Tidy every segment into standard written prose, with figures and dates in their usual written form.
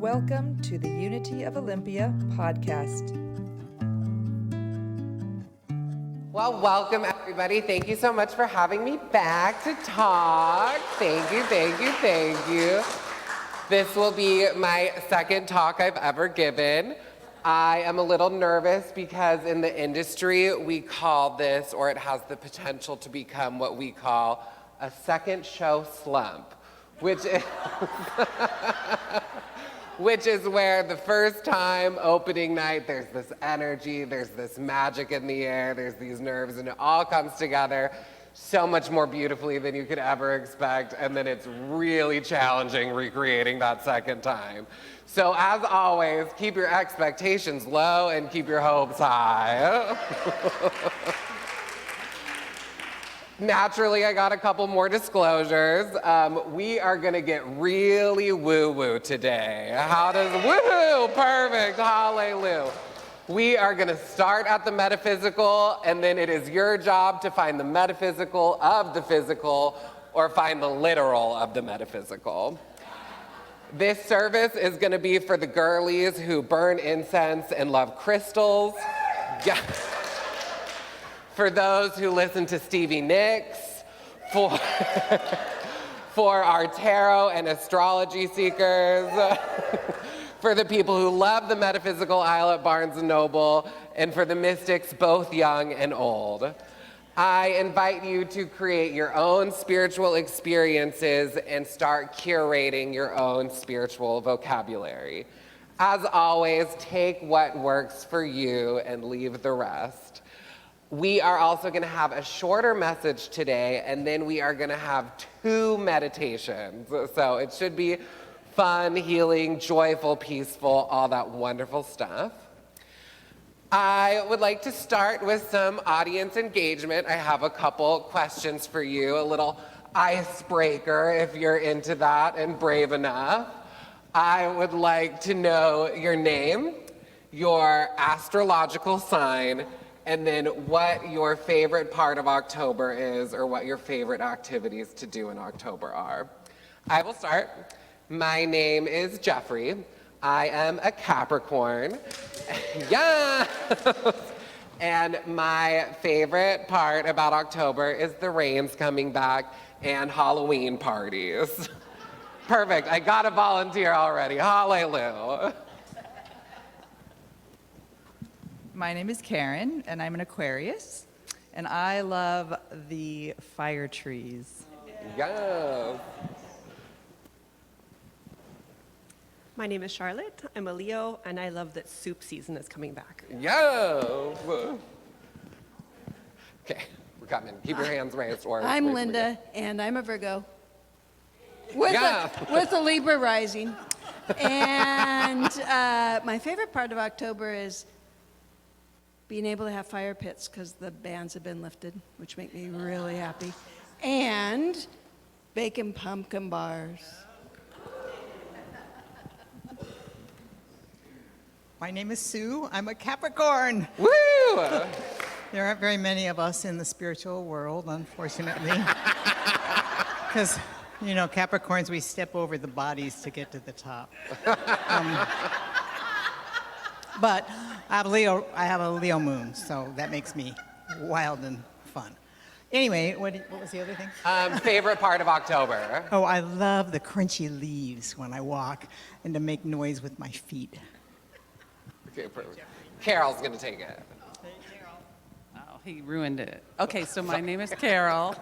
Welcome to the Unity of Olympia podcast. Well, welcome everybody. Thank you so much for having me back to talk. Thank you, thank you, thank you. This will be my second talk I've ever given. I am a little nervous because in the industry we call this, or it has the potential to become what we call a second show slump, which is which is where the first time, opening night, there's this energy, there's this magic in the air, there's these nerves, and it all comes together so much more beautifully than you could ever expect, and then it's really challenging recreating that second time. So as always, keep your expectations low and keep your hopes high. Naturally, I got a couple more disclosures. We are gonna get really woo-woo today. How does woo-hoo? Perfect, hallelujah. We are gonna start at the metaphysical, and then it is your job to find the metaphysical of the physical, or find the literal of the metaphysical. This service is gonna be for the girlies who burn incense and love crystals. Yeah. For those who listen to Stevie Nicks, for our tarot and astrology seekers, for the people who love the metaphysical aisle at Barnes & Noble, and for the mystics, both young and old. I invite you to create your own spiritual experiences and start curating your own spiritual vocabulary. As always, take what works for you and leave the rest. We are also going to have a shorter message today, and then we are going to have 2 meditations. So it should be fun, healing, joyful, peaceful, all that wonderful stuff. I would like to start with some audience engagement. I have a couple questions for you, a little icebreaker if you're into that and brave enough. I would like to know your name, your astrological sign, and then what your favorite part of October is, or what your favorite activities to do in October are. I will start. My name is Geoffrey. I am a Capricorn. Yeah. And my favorite part about October is the rain's coming back and Halloween parties. Perfect, I got a volunteer already, hallelujah. My name is Karen, and I'm an Aquarius, and I love the fire trees. Yes. My name is Charlotte. I'm a Leo, and I love that soup season is coming back. Yes. Okay, we're coming. Keep your hands raised. Or I'm Linda, and I'm a Virgo. With a Libra rising. And my favorite part of October is being able to have fire pits because the bans have been lifted, which make me really happy. And baking pumpkin bars. My name is Sue. I'm a Capricorn. Woo! There aren't very many of us in the spiritual world, unfortunately. Because, you know, Capricorns, we step over the bodies to get to the top. But I have a Leo moon, so that makes me wild and fun. Anyway, what was the other thing? Favorite part of October? Oh, I love the crunchy leaves when I walk and to make noise with my feet. Okay, perfect. Carol's gonna take it. Oh, he ruined it. Okay, so my name is Carol.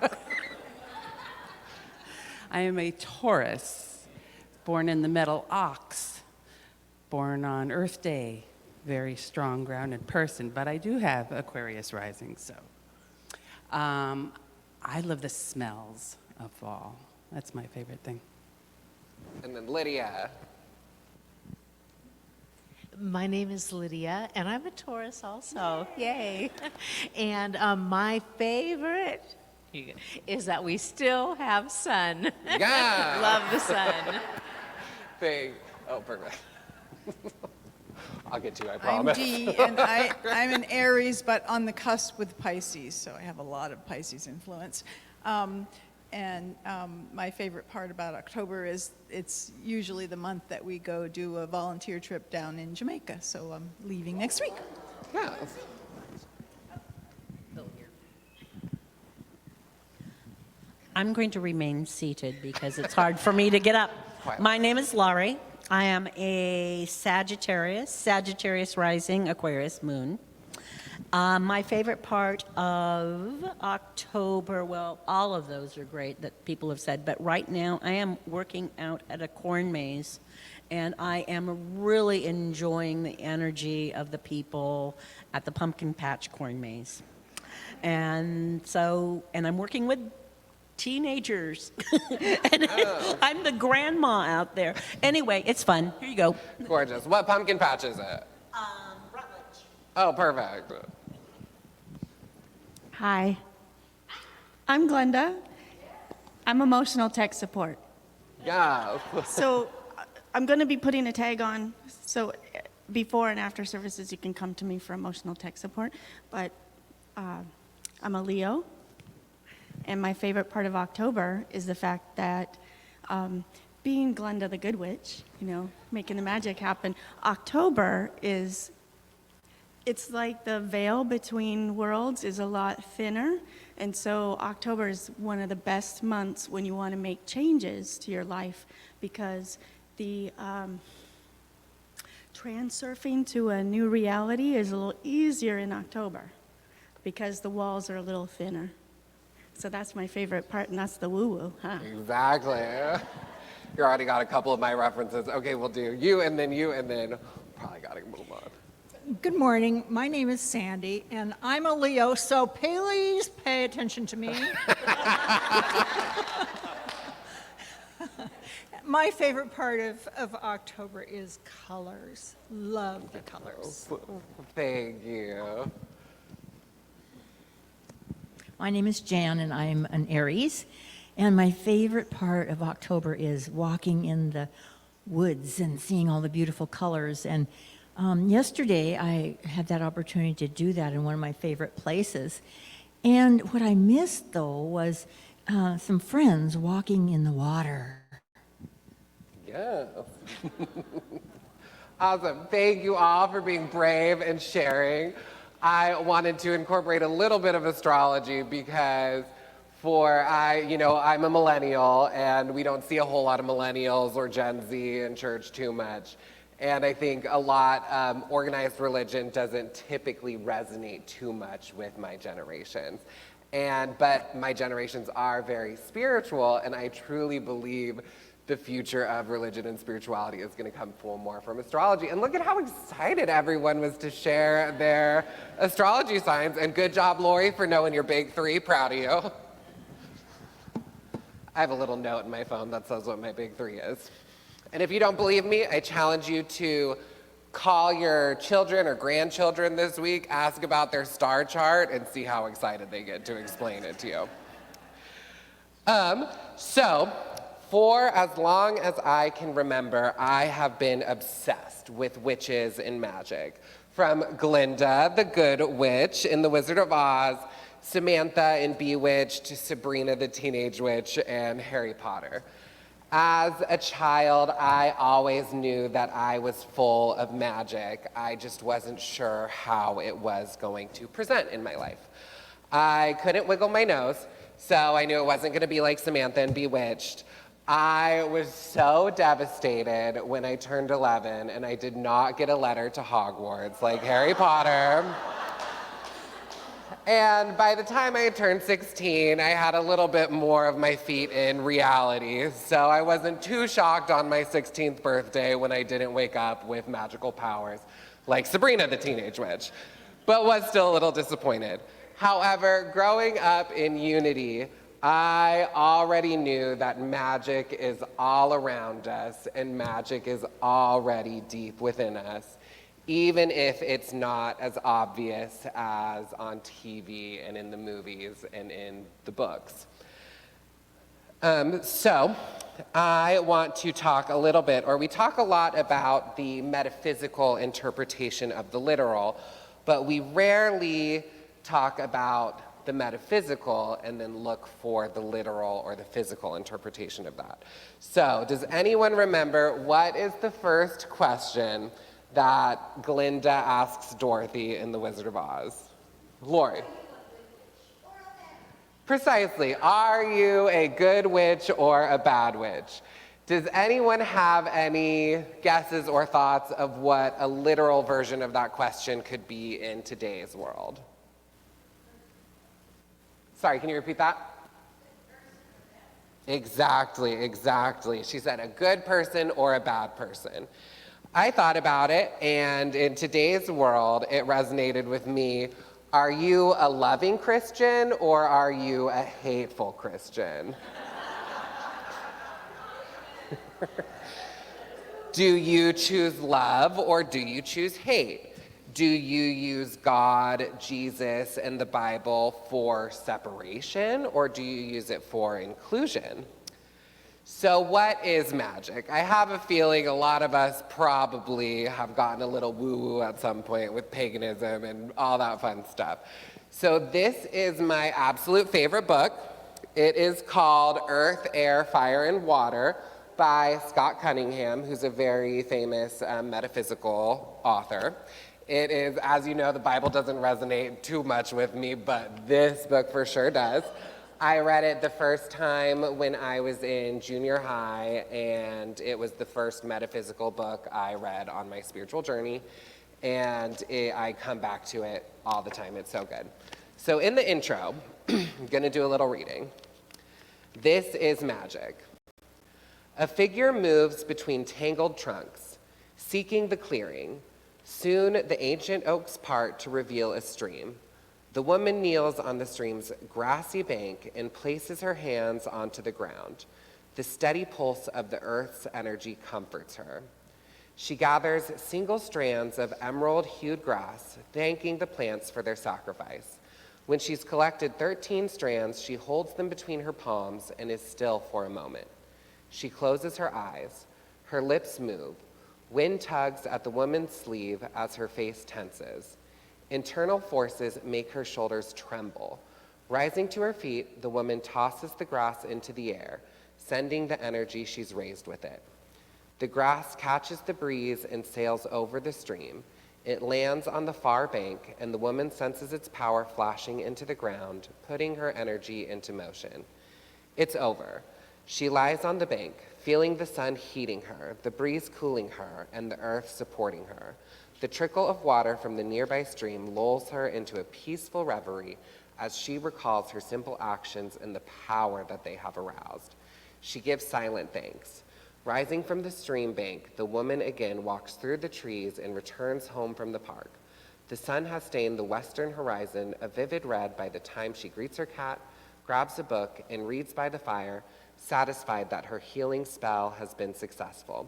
I am a Taurus, born in the metal ox, born on Earth Day. Very strong, grounded person, but I do have Aquarius rising, so. I love the smells of fall. That's my favorite thing. And then Lydia. My name is Lydia, and I'm a Taurus also. Yay. And my favorite is that we still have sun. Yeah. Love the sun. Oh, perfect. I'll get to you, I promise. I'm Dee, and I'm an Aries, but on the cusp with Pisces, so I have a lot of Pisces influence. And my favorite part about October is it's usually the month that we go do a volunteer trip down in Jamaica. So I'm leaving next week. Yeah. I'm going to remain seated because it's hard for me to get up. My name is Laurie. I am a Sagittarius rising, Aquarius moon. My favorite part of October, well, all of those are great that people have said, but right now I am working out at a corn maze, and I am really enjoying the energy of the people at the pumpkin patch corn maze. And I'm working with teenagers. And I'm the grandma out there. Anyway, it's fun. Here you go. Gorgeous. What pumpkin patch is it? Rutledge. Oh, perfect. Hi, I'm Glenda. I'm emotional tech support. Yeah. So I'm going to be putting a tag on, so before and after services you can come to me for emotional tech support. But I'm a Leo, and my favorite part of October is the fact that being Glenda the Good Witch, making the magic happen, October is, it's like the veil between worlds is a lot thinner, and so October is one of the best months when you want to make changes to your life, because the transurfing to a new reality is a little easier in October because the walls are a little thinner. So that's my favorite part, and that's the woo-woo, huh? Exactly. You already got a couple of my references. Okay, we'll do you, and then probably got to move on. Good morning. My name is Sandy, and I'm a Leo, so please pay attention to me. My favorite part of October is colors. Love the colors. Thank you. My name is Jan, and I'm an Aries. And my favorite part of October is walking in the woods and seeing all the beautiful colors. And yesterday, I had that opportunity to do that in one of my favorite places. And what I missed, though, was some friends walking in the water. Yeah. Awesome. Thank you all for being brave and sharing. I wanted to incorporate a little bit of astrology because I'm a millennial, and we don't see a whole lot of millennials or Gen Z in church too much. And I think a lot, organized religion doesn't typically resonate too much with my generations. But my generations are very spiritual, and I truly believe the future of religion and spirituality is going to come more from astrology. And look at how excited everyone was to share their astrology signs. And good job, Lori, for knowing your big three. Proud of you. I have a little note in my phone that says what my big three is. And if you don't believe me, I challenge you to call your children or grandchildren this week, ask about their star chart, and see how excited they get to explain it to you. For as long as I can remember, I have been obsessed with witches and magic. From Glinda, the Good Witch in The Wizard of Oz, Samantha in Bewitched, Sabrina the Teenage Witch, and Harry Potter. As a child, I always knew that I was full of magic. I just wasn't sure how it was going to present in my life. I couldn't wiggle my nose, so I knew it wasn't going to be like Samantha in Bewitched. I was so devastated when I turned 11 and I did not get a letter to Hogwarts like Harry Potter. And by the time I had turned 16, I had a little bit more of my feet in reality, so I wasn't too shocked on my 16th birthday when I didn't wake up with magical powers like Sabrina the Teenage Witch, but was still a little disappointed. However, growing up in Unity, I already knew that magic is all around us and magic is already deep within us, even if it's not as obvious as on TV and in the movies and in the books. So I want to talk a little bit, or we talk a lot about the metaphysical interpretation of the literal, but we rarely talk about the metaphysical and then look for the literal or the physical interpretation of that. So, does anyone remember what is the first question that Glinda asks Dorothy in The Wizard of Oz? Lori. Precisely. Are you a good witch or a bad witch? Does anyone have any guesses or thoughts of what a literal version of that question could be in today's world? Sorry, can you repeat that? Exactly. She said a good person or a bad person. I thought about it, and in today's world, it resonated with me. Are you a loving Christian or are you a hateful Christian? Do you choose love or do you choose hate? Do you use God, Jesus, and the Bible for separation or do you use it for inclusion? So what is magic? I have a feeling a lot of us probably have gotten a little woo-woo at some point with paganism and all that fun stuff. So this is my absolute favorite book. It is called Earth, Air, Fire, and Water by Scott Cunningham, who's a very famous metaphysical author. It is, as you know, the Bible doesn't resonate too much with me, but this book for sure does. I read it the first time when I was in junior high, and it was the first metaphysical book I read on my spiritual journey, and I come back to it all the time. It's so good. So in the intro, I'm going to do a little reading. This is magic. A figure moves between tangled trunks, seeking the clearing. Soon the ancient oaks part to reveal a stream. The woman kneels on the stream's grassy bank and places her hands onto the ground. The steady pulse of the earth's energy comforts her. She gathers single strands of emerald-hued grass, thanking the plants for their sacrifice. When she's collected 13 strands, she holds them between her palms and is still for a moment. She closes her eyes. Her lips move. Wind tugs at the woman's sleeve as her face tenses. Internal forces make her shoulders tremble. Rising to her feet, the woman tosses the grass into the air, sending the energy she's raised with it. The grass catches the breeze and sails over the stream. It lands on the far bank, and the woman senses its power flashing into the ground, putting her energy into motion. It's over. She lies on the bank, feeling the sun heating her, the breeze cooling her, and the earth supporting her. The trickle of water from the nearby stream lulls her into a peaceful reverie as she recalls her simple actions and the power that they have aroused. She gives silent thanks. Rising from the stream bank, the woman again walks through the trees and returns home from the park. The sun has stained the western horizon a vivid red by the time she greets her cat, grabs a book, and reads by the fire, satisfied that her healing spell has been successful.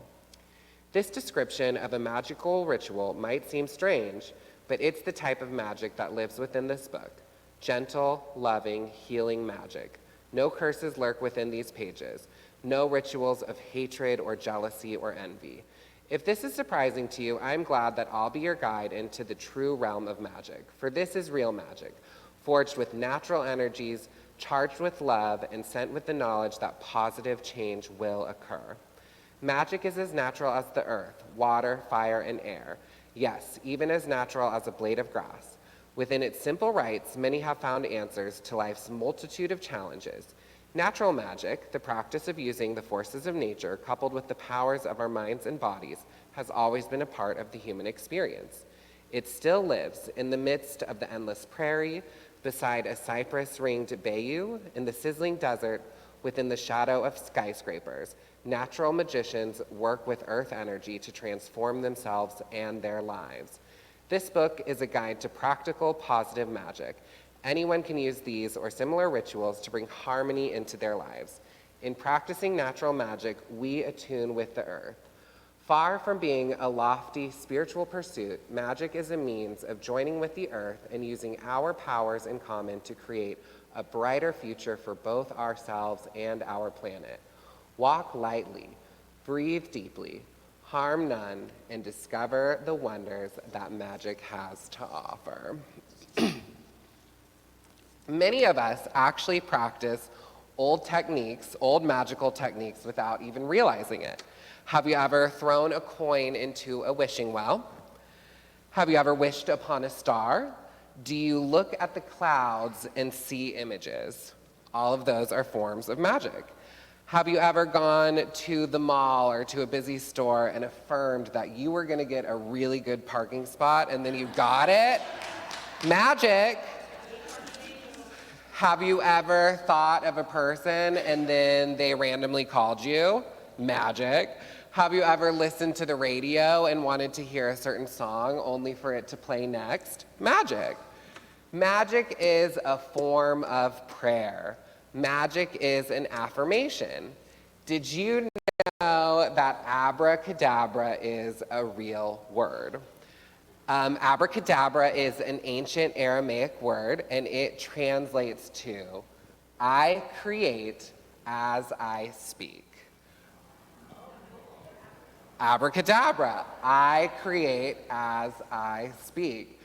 This description of a magical ritual might seem strange, but it's the type of magic that lives within this book. Gentle, loving, healing magic. No curses lurk within these pages. No rituals of hatred or jealousy or envy. If this is surprising to you, I'm glad that I'll be your guide into the true realm of magic, for this is real magic, forged with natural energies, charged with love, and sent with the knowledge that positive change will occur. Magic is as natural as the earth, water, fire, and air. Yes, even as natural as a blade of grass. Within its simple rites, many have found answers to life's multitude of challenges. Natural magic, the practice of using the forces of nature coupled with the powers of our minds and bodies, has always been a part of the human experience. It still lives in the midst of the endless prairie, beside a cypress-ringed bayou, in the sizzling desert, within the shadow of skyscrapers. Natural magicians work with earth energy to transform themselves and their lives. This book is a guide to practical, positive magic. Anyone can use these or similar rituals to bring harmony into their lives. In practicing natural magic, we attune with the earth. Far from being a lofty spiritual pursuit, magic is a means of joining with the earth and using our powers in common to create a brighter future for both ourselves and our planet. Walk lightly, breathe deeply, harm none, and discover the wonders that magic has to offer. Many of us actually practice old techniques, old magical techniques, without even realizing it. Have you ever thrown a coin into a wishing well? Have you ever wished upon a star? Do you look at the clouds and see images? All of those are forms of magic. Have you ever gone to the mall or to a busy store and affirmed that you were going to get a really good parking spot and then you got it? Magic. Have you ever thought of a person and then they randomly called you? Magic. Have you ever listened to the radio and wanted to hear a certain song only for it to play next? Magic. Magic is a form of prayer. Magic is an affirmation. Did you know that abracadabra is a real word? Abracadabra is an ancient Aramaic word, and it translates to, I create as I speak. Abracadabra, I create as I speak.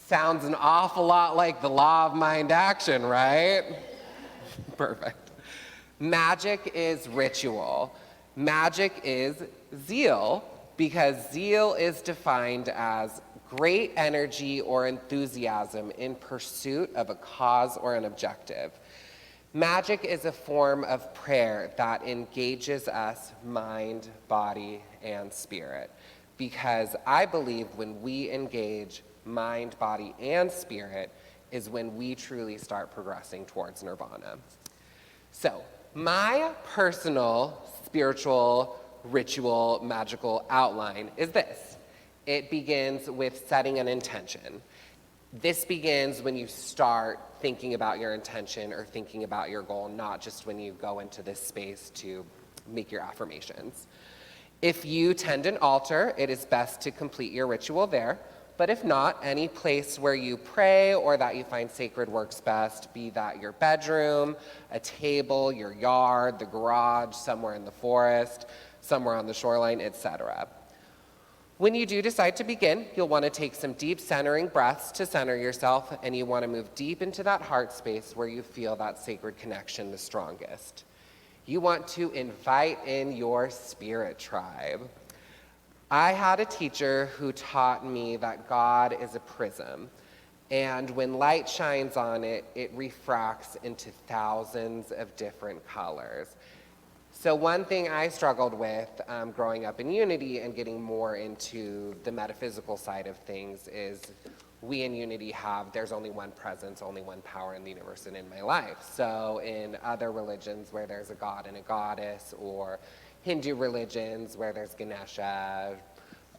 Sounds an awful lot like the law of mind action, right? Perfect. Magic is ritual. Magic is zeal, because zeal is defined as great energy or enthusiasm in pursuit of a cause or an objective. Magic is a form of prayer that engages us mind, body, and spirit, because I believe when we engage mind, body, and spirit is when we truly start progressing towards nirvana. So, my personal spiritual, ritual, magical outline is this. It begins with setting an intention. This begins when you start thinking about your intention or thinking about your goal, not just when you go into this space to make your affirmations. If you tend an altar, it is best to complete your ritual there. But if not, any place where you pray or that you find sacred works best, be that your bedroom, a table, your yard, the garage, somewhere in the forest, somewhere on the shoreline, etc. When you do decide to begin, you'll want to take some deep centering breaths to center yourself, and you want to move deep into that heart space where you feel that sacred connection the strongest. You want to invite in your spirit tribe. I had a teacher who taught me that God is a prism, and when light shines on it, it refracts into thousands of different colors. So one thing I struggled with growing up in Unity and getting more into the metaphysical side of things is we in Unity there's only one presence, only one power in the universe and in my life. So in other religions where there's a god and a goddess, or Hindu religions where there's Ganesha,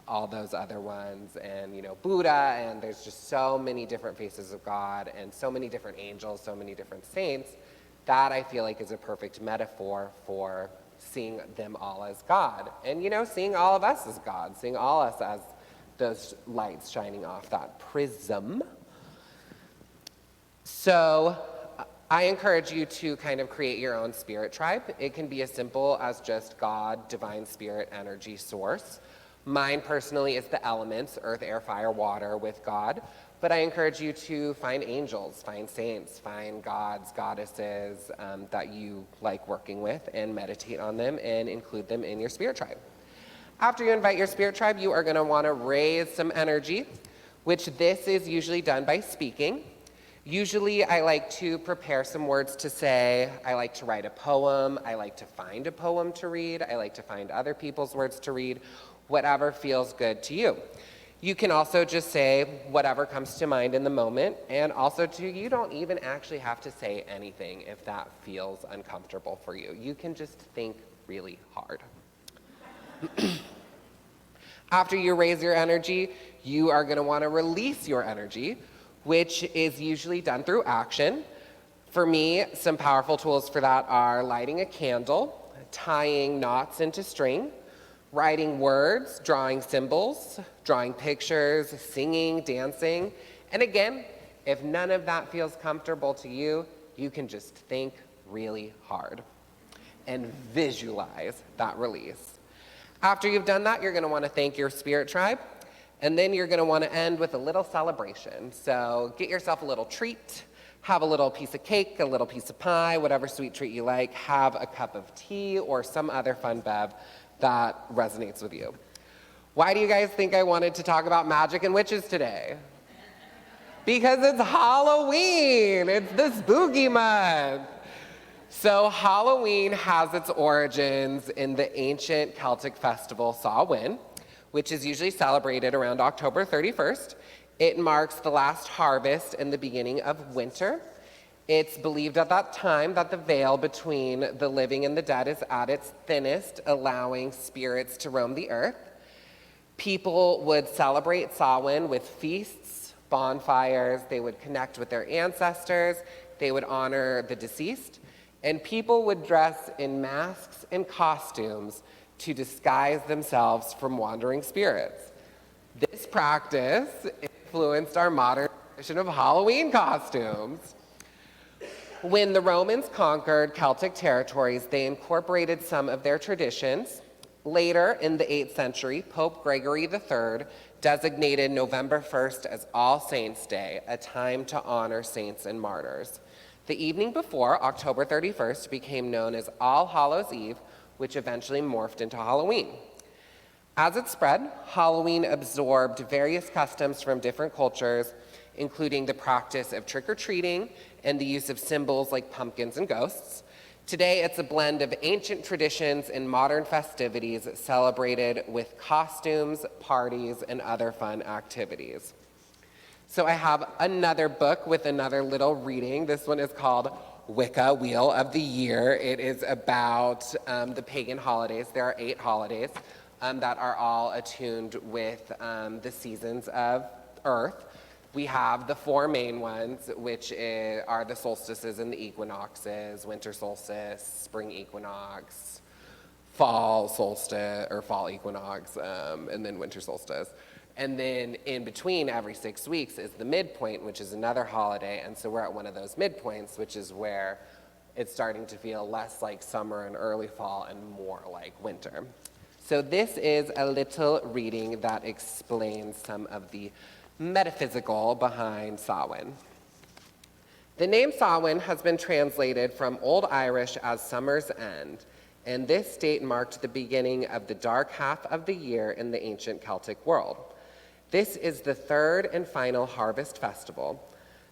all those other ones, and Buddha, and there's just so many different faces of God and so many different angels, so many different saints, that I feel like is a perfect metaphor for seeing them all as God. And seeing all of us as God, seeing all of us as those lights shining off that prism. So I encourage you to kind of create your own spirit tribe. It can be as simple as just God, divine spirit, energy source. Mine personally is the elements, earth, air, fire, water with God. But I encourage you to find angels, find saints, find gods, goddesses that you like working with, and meditate on them and include them in your spirit tribe. After you invite your spirit tribe, you are going to want to raise some energy, which this is usually done by speaking. Usually I like to prepare some words to say. I like to write a poem. I like to find a poem to read. I like to find other people's words to read, whatever feels good to you. You can also just say whatever comes to mind in the moment, and also you don't even actually have to say anything if that feels uncomfortable for you. You can just think really hard. After you raise your energy, you are going to want to release your energy, which is usually done through action. For me, some powerful tools for that are lighting a candle, tying knots into string, writing words, drawing symbols, drawing pictures, singing, dancing. And again, if none of that feels comfortable to you, you can just think really hard and visualize that release. After you've done that, you're going to want to thank your spirit tribe, and then you're going to want to end with a little celebration. So get yourself a little treat, Have a little piece of cake, a little piece of pie, whatever sweet treat you like. Have a cup of tea or some other fun bev that resonates with you. Why do you guys think I wanted to talk about magic and witches today? Because it's Halloween. It's the spooky month. So Halloween has its origins in the ancient Celtic festival Samhain, which is usually celebrated around October 31st. It marks the last harvest and the beginning of winter. It's believed at that time that the veil between the living and the dead is at its thinnest, allowing spirits to roam the earth. People would celebrate Samhain with feasts, bonfires, they would connect with their ancestors, they would honor the deceased, and people would dress in masks and costumes to disguise themselves from wandering spirits. This practice influenced our modern tradition of Halloween costumes. When the Romans conquered Celtic territories, they incorporated some of their traditions. Later, in the 8th century, Pope Gregory III designated November 1st as All Saints' Day, a time to honor saints and martyrs. The evening before, October 31st, became known as All Hallows' Eve, which eventually morphed into Halloween. As it spread, Halloween absorbed various customs from different cultures, including the practice of trick-or-treating and the use of symbols like pumpkins and ghosts. Today, it's a blend of ancient traditions and modern festivities celebrated with costumes, parties, and other fun activities. So I have another book with another little reading. This one is called Wicca, Wheel of the Year. It is about the pagan holidays. There are 8 holidays that are all attuned with the seasons of Earth. We have the 4 main ones, which are the solstices and the equinoxes: winter solstice, spring equinox, fall solstice, or fall equinox, and then winter solstice. And then in between every 6 weeks is the midpoint, which is another holiday. And so we're at one of those midpoints, which is where it's starting to feel less like summer and early fall and more like winter. So this is a little reading that explains some of the metaphysical behind Samhain. The name Samhain has been translated from Old Irish as summer's end, and this date marked the beginning of the dark half of the year in the ancient Celtic world. This is the 3rd and final harvest festival,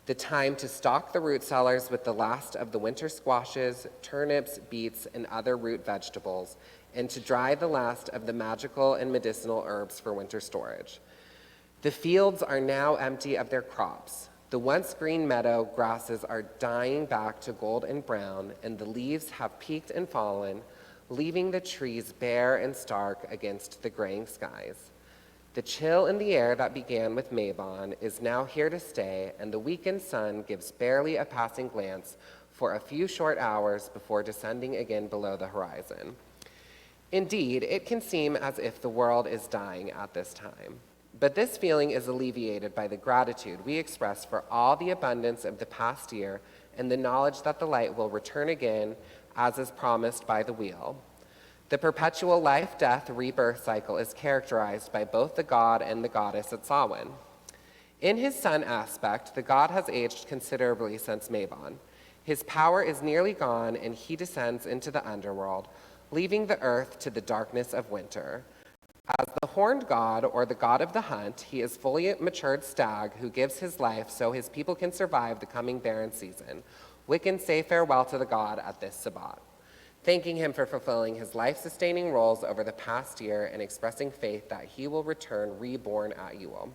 the time to stock the root cellars with the last of the winter squashes, turnips, beets, and other root vegetables, and to dry the last of the magical and medicinal herbs for winter storage. The fields are now empty of their crops. The once green meadow grasses are dying back to gold and brown, and the leaves have peaked and fallen, leaving the trees bare and stark against the graying skies. The chill in the air that began with Mabon is now here to stay, and the weakened sun gives barely a passing glance for a few short hours before descending again below the horizon. Indeed, it can seem as if the world is dying at this time. But this feeling is alleviated by the gratitude we express for all the abundance of the past year and the knowledge that the light will return again, as is promised by the wheel. The perpetual life, death, rebirth cycle is characterized by both the god and the goddess at Samhain. In his sun aspect, the god has aged considerably since Mabon. His power is nearly gone, and he descends into the underworld, leaving the earth to the darkness of winter. As the horned god, or the god of the hunt, he is fully matured stag who gives his life so his people can survive the coming barren season. Wiccans say farewell to the god at this Sabbat, thanking him for fulfilling his life-sustaining roles over the past year and expressing faith that he will return reborn at Yule.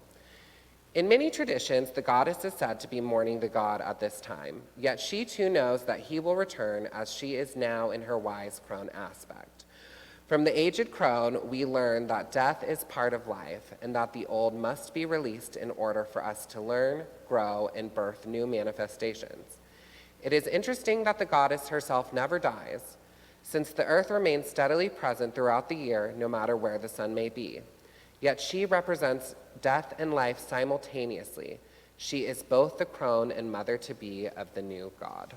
In many traditions, the goddess is said to be mourning the god at this time, yet she too knows that he will return as she is now in her wise crone aspect. From the aged crone, we learn that death is part of life and that the old must be released in order for us to learn, grow, and birth new manifestations. It is interesting that the goddess herself never dies, since the earth remains steadily present throughout the year, no matter where the sun may be. Yet she represents death and life simultaneously. She is both the crone and mother-to-be of the new god.